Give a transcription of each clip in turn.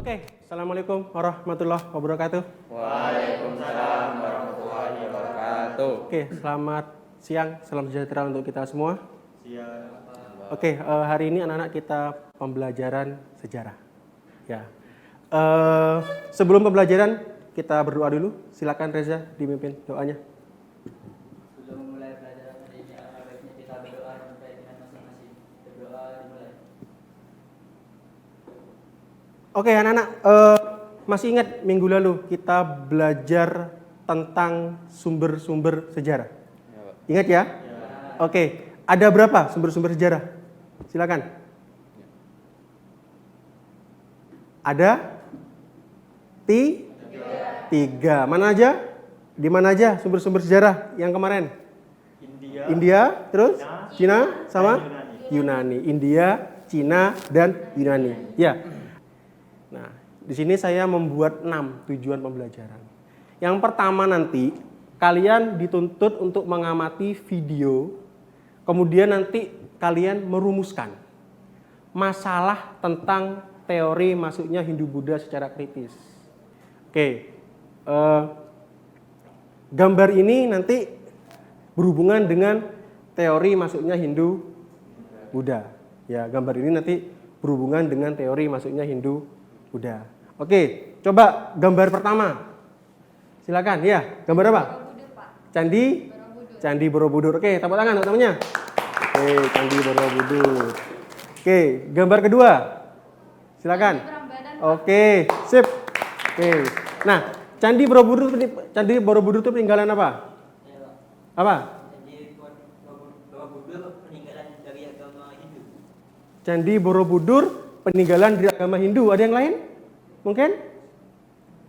Oke, Assalamualaikum warahmatullahi wabarakatuh. Waalaikumsalam warahmatullahi wabarakatuh. Oke, selamat siang, salam sejahtera untuk kita semua. Siap. Oke, hari ini anak-anak kita pembelajaran sejarah. Ya. Sebelum pembelajaran kita berdoa dulu. Silakan Reza dipimpin doanya. Sebelum memulai pelajaran hari ini, baiknya kita berdoa sampai dengan masing-masing. Berdoa dimulai. Oke, anak-anak, masih ingat minggu lalu kita belajar tentang sumber-sumber sejarah? Ingat ya? Oke, ada berapa sumber-sumber sejarah? Silakan. Ada? Tiga. Mana aja? Di mana aja sumber-sumber sejarah yang kemarin? India, terus Cina sama Yunani. India, Cina, dan Yunani. Ya. Nah, di sini saya membuat 6 tujuan pembelajaran. Yang pertama nanti kalian dituntut untuk mengamati video, kemudian nanti kalian merumuskan masalah tentang teori masuknya Hindu-Buddha secara kritis. Oke, gambar ini nanti berhubungan dengan teori masuknya Hindu-Buddha. Ya, gambar ini nanti berhubungan dengan teori masuknya Hindu-Buddha. Oke, coba gambar pertama. Silakan, ya. Gambar apa? Candi Borobudur. Oke, tepuk tangan untuk temannya. Oke, Candi Borobudur. Oke, gambar kedua. Silakan. Oke, sip. Oke. Nah, Candi Borobudur itu peninggalan apa? Apa? Candi Borobudur peninggalan dari agama Hindu. Ada yang lain? Mungkin?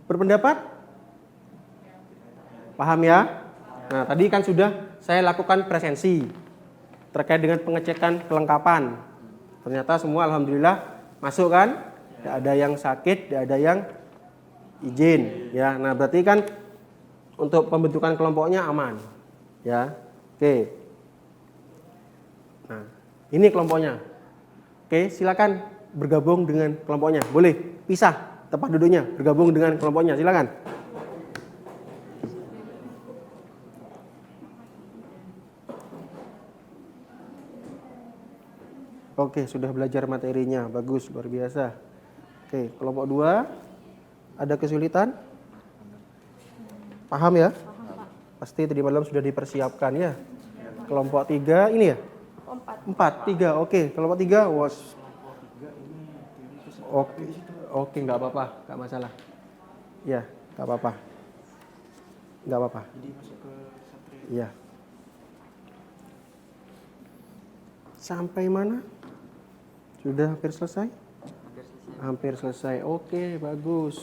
Berpendapat? Paham ya? Nah, tadi kan sudah saya lakukan presensi terkait dengan pengecekan kelengkapan. Ternyata semua alhamdulillah masuk kan? Tidak ada yang sakit, tidak ada yang izin. Ya, nah berarti kan untuk pembentukan kelompoknya aman. Ya, oke. Nah, ini kelompoknya. Oke, silakan bergabung dengan kelompoknya. Boleh pisah tempat duduknya, bergabung dengan kelompoknya. Silakan. Oke, sudah belajar materinya. Bagus, luar biasa. Oke, kelompok 2 ada kesulitan? Paham ya? Pasti tadi malam sudah dipersiapkan ya. Kelompok 3 ini ya? 4, 3. Oke, kelompok 3 was. Oke, nggak apa-apa, nggak masalah. Ya, nggak apa-apa. Nggak apa-apa. Iya. Sampai mana? Sudah hampir selesai? Hampir selesai. Oke, bagus.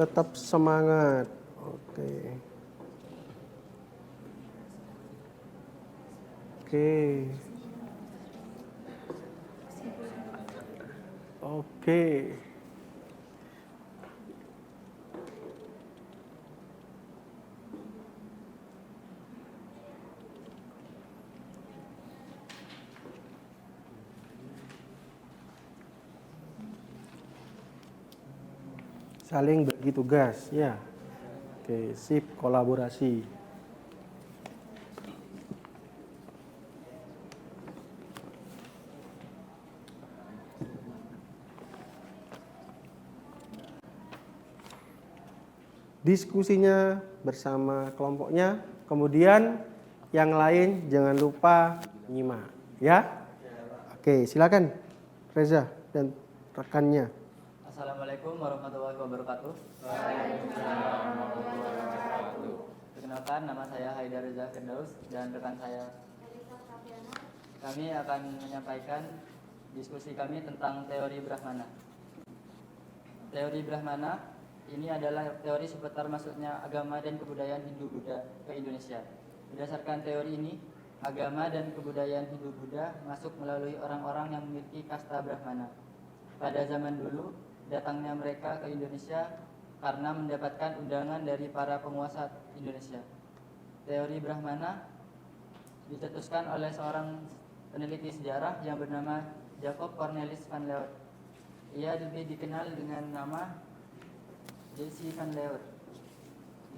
Tetap semangat. Oke. Oke. Oke. Saling bagi tugas, ya. Oke, sip, kolaborasi. Diskusinya bersama kelompoknya, kemudian yang lain jangan lupa nyimak, ya. Oke, silakan Reza dan rekannya. Assalamualaikum warahmatullahi wabarakatuh. Perkenalkan, nama saya Haidar Reza Firdaus dan rekan saya. Kami akan menyampaikan diskusi kami tentang teori Brahmana. Teori Brahmana ini adalah teori seputar masuknya agama dan kebudayaan Hindu-Buddha ke Indonesia. Berdasarkan teori ini, agama dan kebudayaan Hindu-Buddha masuk melalui orang-orang yang memiliki kasta Brahmana. Pada zaman dulu, datangnya mereka ke Indonesia karena mendapatkan undangan dari para penguasa Indonesia. Teori Brahmana dicetuskan oleh seorang peneliti sejarah yang bernama Jacob Cornelis van Leeuwen. Ia lebih dikenal dengan nama J.C. van Leeuwen.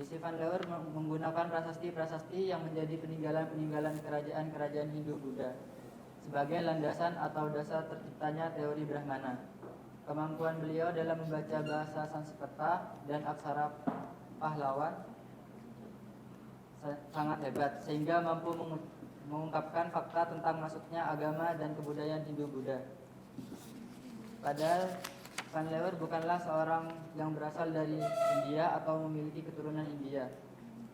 J.C. van Leeuwen menggunakan prasasti-prasasti yang menjadi peninggalan-peninggalan kerajaan-kerajaan Hindu-Buddha sebagai landasan atau dasar terciptanya teori Brahmana. Kemampuan beliau dalam membaca bahasa Sanskerta dan aksara Pahlawan sangat hebat, sehingga mampu mengungkapkan fakta tentang masuknya agama dan kebudayaan Hindu-Buddha. Padahal Van Leeuwen bukanlah seorang yang berasal dari India atau memiliki keturunan India.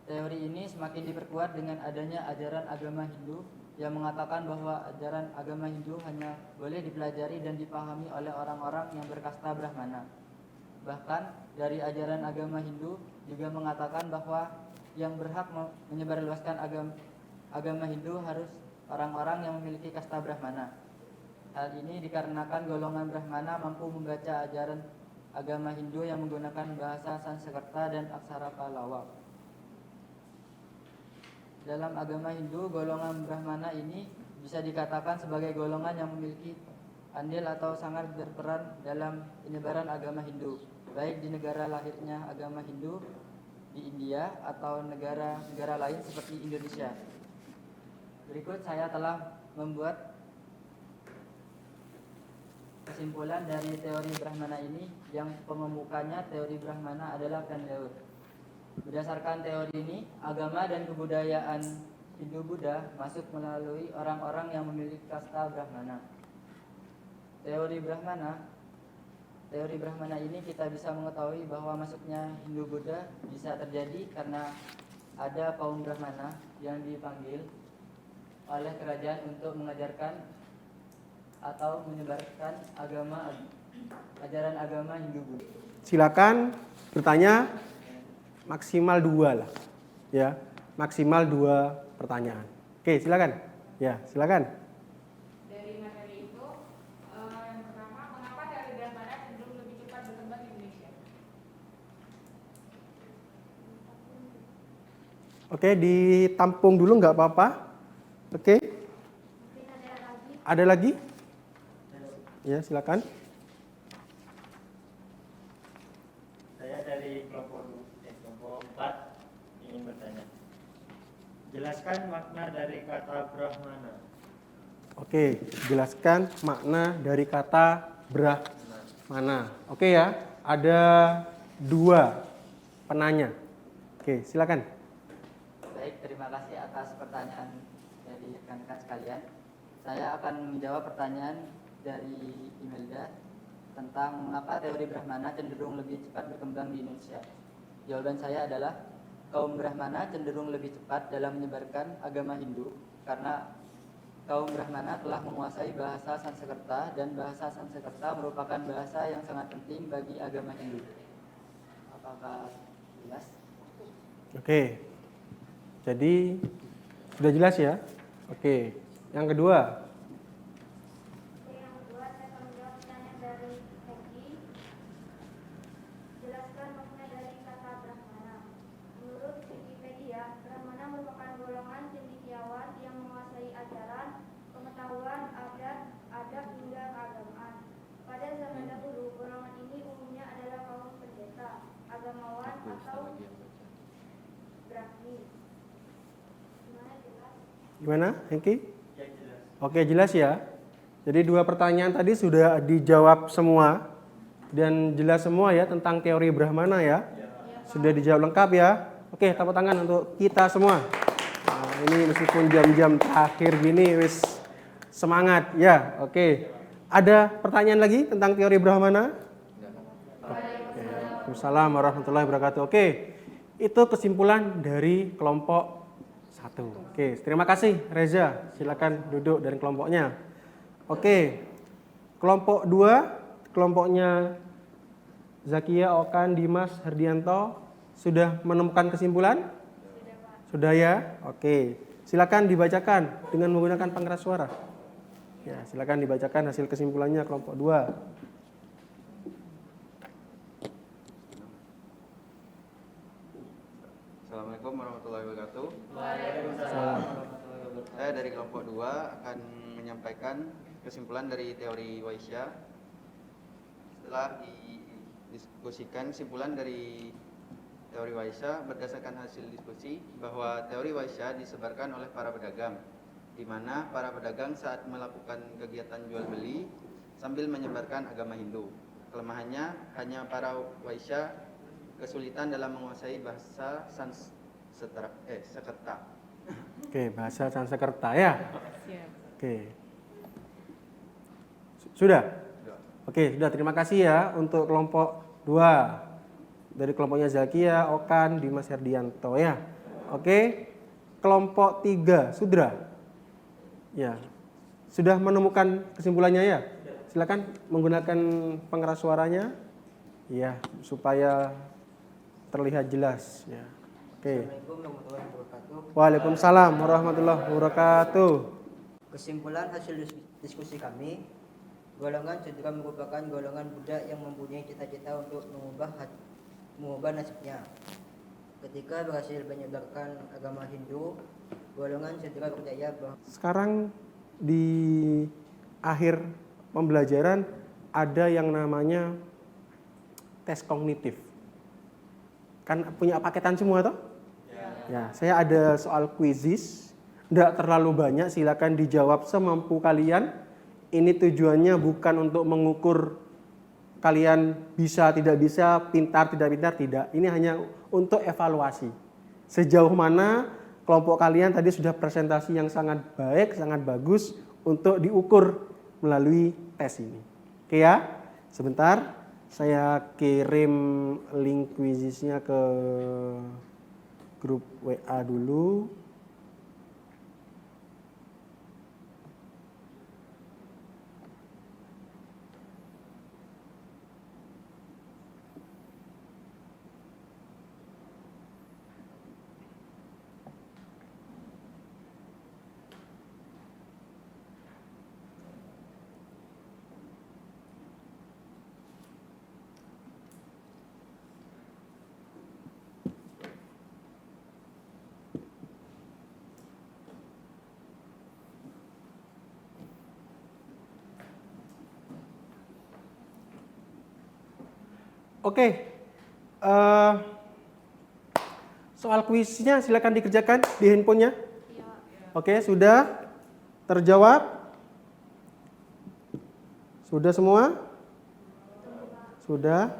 Teori ini semakin diperkuat dengan adanya ajaran agama Hindu yang mengatakan bahwa ajaran agama Hindu hanya boleh dipelajari dan dipahami oleh orang-orang yang berkasta Brahmana. Bahkan dari ajaran agama Hindu juga mengatakan bahwa yang berhak menyebarluaskan agama Hindu harus orang-orang yang memiliki kasta Brahmana. Hal ini dikarenakan golongan Brahmana mampu membaca ajaran agama Hindu yang menggunakan bahasa Sanskerta dan aksara Pallawa. Dalam agama Hindu, golongan Brahmana ini bisa dikatakan sebagai golongan yang memiliki andil atau sangat berperan dalam penyebaran agama Hindu, baik di negara lahirnya agama Hindu di India atau negara-negara lain seperti Indonesia. Berikut saya telah membuat kesimpulan dari teori Brahmana ini, yang pengemukanya teori Brahmana adalah Van Leeuwen. Berdasarkan teori ini, agama dan kebudayaan Hindu-Buddha masuk melalui orang-orang yang memiliki kasta Brahmana. Teori Brahmana ini kita bisa mengetahui bahwa masuknya Hindu-Buddha bisa terjadi karena ada kaum Brahmana yang dipanggil oleh kerajaan untuk mengajarkan atau menyebarkan ajaran agama Hindu-Buddha. Silakan bertanya, maksimal 2 lah. Ya, maksimal 2 pertanyaan. Oke, silakan. Ya, silakan. Dari materi itu, yang pertama, mengapa teori Brahmana cenderung lebih cepat berkembang di Indonesia? Oke, ditampung dulu nggak apa-apa. Oke. Ada lagi? Ya, silakan. Saya dari kelompok 4 ingin bertanya. Jelaskan makna dari kata Brahmana. Oke, jelaskan makna dari kata Brahmana. Oke ya, ada 2 penanya. Oke, silakan. Baik, terima kasih atas pertanyaan dari rekan-rekan sekalian. Saya akan menjawab pertanyaan dari Imelda tentang mengapa teori Brahmana cenderung lebih cepat berkembang di Indonesia. Jawaban saya adalah kaum Brahmana cenderung lebih cepat dalam menyebarkan agama Hindu karena kaum Brahmana telah menguasai bahasa Sanskerta, dan bahasa Sanskerta merupakan bahasa yang sangat penting bagi agama Hindu. Apakah jelas? Oke. Jadi sudah jelas ya? Oke. Yang kedua. Yang kedua, saya akan menjawab pertanyaan dari Hengki. Jelaskan makna dari kata Brahmana. Menurut Wikipedia, Brahmana merupakan golongan cendekiawan yang menguasai ajaran, pengetahuan, adat hingga keagamaan. Pada zaman dahulu, golongan ini umumnya adalah kaum pendeta, agamawan atau Brahmi. Gimana, Hengki? Ya, jelas. Oke, jelas ya. Jadi 2 pertanyaan tadi sudah dijawab semua dan jelas semua ya tentang teori Brahmana ya. Sudah dijawab lengkap ya. Oke, tepuk tangan untuk kita semua. Nah, ini meskipun jam-jam terakhir gini wis semangat ya. Oke. Ada pertanyaan lagi tentang teori Brahmana? Waalaikumsalam warahmatullahi wabarakatuh. Oke. Itu kesimpulan dari kelompok 1. Oke, terima kasih Reza. Silakan duduk dari kelompoknya. Oke. Kelompok 2, kelompoknya Zakia, Okan, Dimas, Herdianto sudah menemukan kesimpulan? Sudah ya? Oke. Silakan dibacakan dengan menggunakan pengeras suara. Ya, silakan dibacakan hasil kesimpulannya kelompok 2. Assalamualaikum warahmatullahi wabarakatuh. Salam. Saya dari kelompok 2 akan menyampaikan kesimpulan dari teori Waisya. telah didiskusikan kesimpulan dari teori Waisya berdasarkan hasil diskusi bahwa teori Waisya disebarkan oleh para pedagang, di mana para pedagang saat melakukan kegiatan jual beli sambil menyebarkan agama Hindu. Kelemahannya hanya para Waisya kesulitan dalam menguasai bahasa Sanskerta. Oke, bahasa Sanskerta ya. Oke. Sudah? Oke, sudah. Terima kasih ya untuk kelompok 2. Dari kelompoknya Zakia, Okan, Dimas Herdianto ya. Oke. Kelompok 3, Sudra. Ya. Sudah menemukan kesimpulannya ya? Silakan menggunakan pengeras suaranya. Ya, supaya terlihat jelas ya. Oke. Assalamualaikum warahmatullahi wabarakatuh. Waalaikumsalam warahmatullahi wabarakatuh. Kesimpulan hasil diskusi kami, golongan Sudra merupakan golongan budak yang mempunyai cita-cita untuk mengubah nasibnya. Ketika berhasil menyebarkan agama Hindu, golongan Sudra percaya bahwa Sekarang di akhir pembelajaran ada yang namanya tes kognitif. Kan punya paketan semua toh? Ya, saya ada soal quizzes. Tidak terlalu banyak, silakan dijawab semampu kalian. Ini tujuannya bukan untuk mengukur kalian bisa tidak bisa, pintar tidak pintar, tidak. Ini hanya untuk evaluasi. Sejauh mana kelompok kalian tadi sudah presentasi yang sangat baik, sangat bagus untuk diukur melalui tes ini. Oke ya, sebentar saya kirim link quizesnya ke grup WA dulu. Oke, soal kuisnya silakan dikerjakan di handphonenya. Oke, sudah terjawab? Sudah semua? Sudah?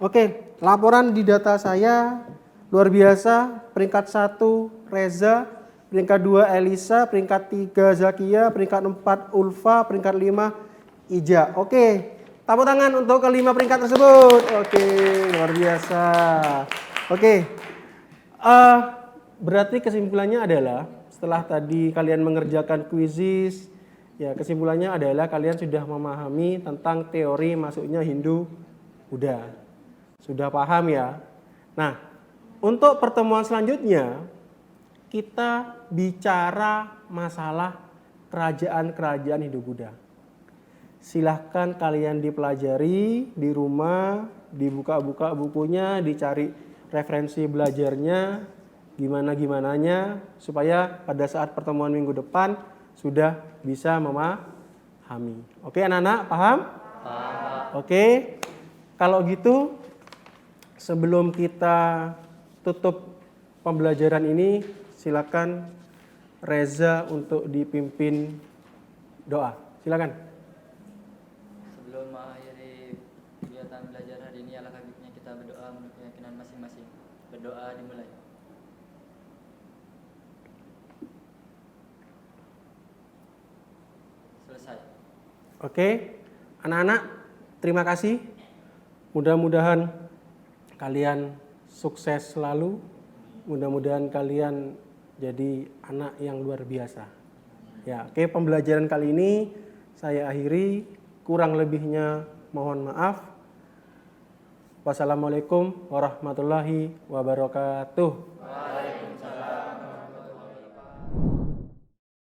Oke, laporan di data saya luar biasa. Peringkat 1 Reza, peringkat 2 Elisa, peringkat 3 Zakia, peringkat 4 Ulfa, peringkat 5 Ija. Oke, tepuk tangan untuk kelima peringkat tersebut. Oke, luar biasa. Oke, berarti kesimpulannya adalah setelah tadi kalian mengerjakan quizzes, ya kesimpulannya adalah kalian sudah memahami tentang teori masuknya Hindu Buddha. Sudah paham ya? Nah, untuk pertemuan selanjutnya kita bicara masalah kerajaan-kerajaan Hindu Buddha. Silahkan kalian dipelajari di rumah, dibuka-buka bukunya, dicari referensi belajarnya, gimana-gimananya, supaya pada saat pertemuan minggu depan sudah bisa memahami. Oke anak-anak, paham? Paham. Oke, kalau gitu sebelum kita tutup pembelajaran ini, silakan Reza untuk dipimpin doa. Silakan. Sebelum mengakhiri kegiatan belajar hari ini, alangkah baiknya kita berdoa menurut keyakinan masing-masing. Berdoa dimulai. Selesai. Oke, anak-anak, terima kasih. Mudah-mudahan kalian sukses selalu. Mudah-mudahan kalian jadi anak yang luar biasa. Ya, oke, pembelajaran kali ini saya akhiri. Kurang lebihnya mohon maaf. Wassalamualaikum warahmatullahi wabarakatuh.